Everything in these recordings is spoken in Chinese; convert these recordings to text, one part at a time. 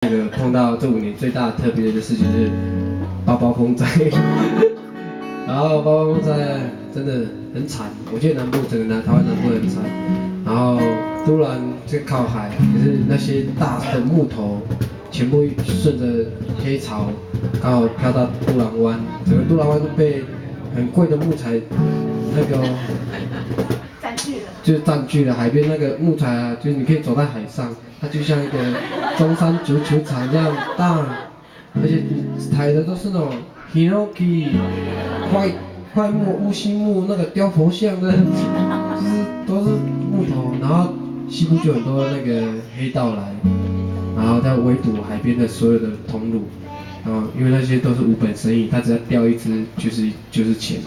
那个碰到这5年最大的特别的事情是包包风灾，然后包包风灾真的很惨，我记得整个台湾南部很惨，然后突然就靠海，可是那些大的木头全部顺着黑潮刚好飘到杜兰湾，整个杜兰湾都被很贵的木材那个就是占据了海边那个木材啊，就是你可以走在海上，它就像一个中山足球场这样大，而且踩的都是那种 Hinoki 块木、乌心木那个雕佛像的，就是都是木头，然后西部就很多那个黑道来，然后在围堵海边的所有的通路，然后因为那些都是无本生意，他只要钓一只就是钱，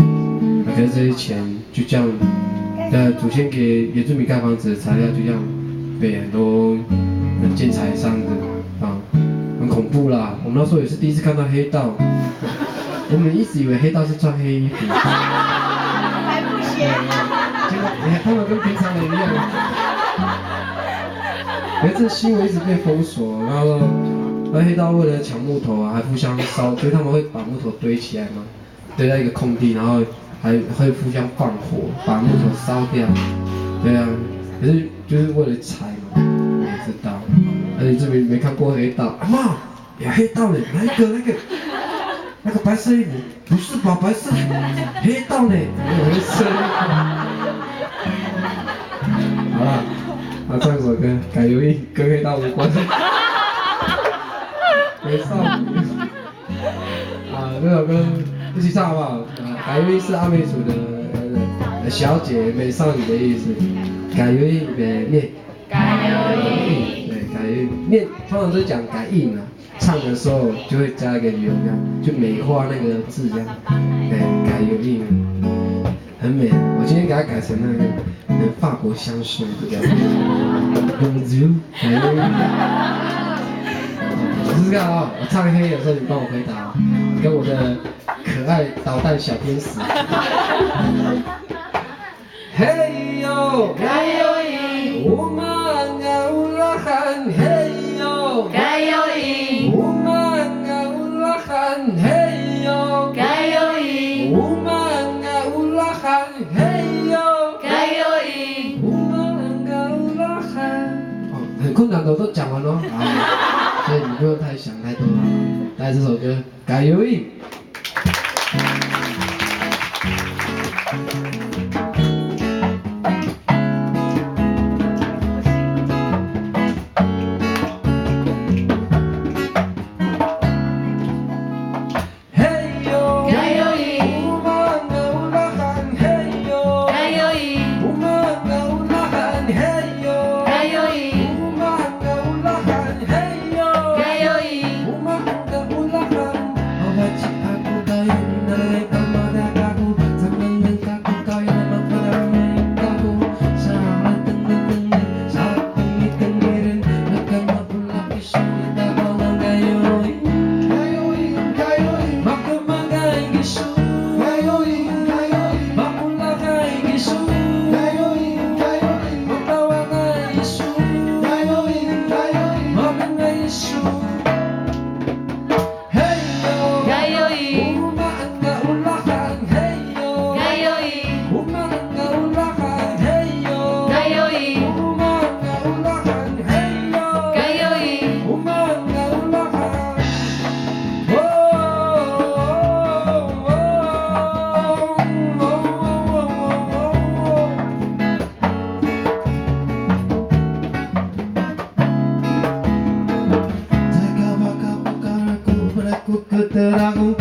可是这些钱就这样。祖先给原住民盖房子的材料就这样被很多人建材商的很恐怖啦。我们那时候也是第一次看到黑道，我们一直以为黑道是穿黑衣服，还不行，结果他们跟平常人一样。可是这新闻一直被封锁，然后黑道为了抢木头啊，还互相烧，所以他们会把木头堆起来嘛，堆在一个空地，然后还会互相放火，把木头烧掉，对啊，可是就是为了财嘛，你也知道，而且这边没看过黑道，阿妈，有黑道呢，那个白色衣服，不是吧，白色黑道呢，黑色衣服，好啦，唱首歌，改由于跟黑道无关，没少女，这首歌。一起唱好不好？改由于是阿美族的小姐、美少女的意思。改由于念。改由于。对，改由于念，通常都是讲改印啊。唱的时候就会加一个由这样，就美化那个字这样。对，改由于很美。我今天给它改成那个法国香水的感觉。Bonjour， 改由于。试试看啊！我唱黑的时候你帮我回答，跟我的可爱捣蛋小天使。嘿呦，改由于，我们呀乌拉罕，嘿呦，改由于，我们呀乌拉罕，嘿呦，改由于，我们呀乌拉罕，嘿呦，改由于，我们呀乌拉罕。哦，很困难的我都讲完了啊。所以你不用太想太多了。来这首歌，改由于。Terang,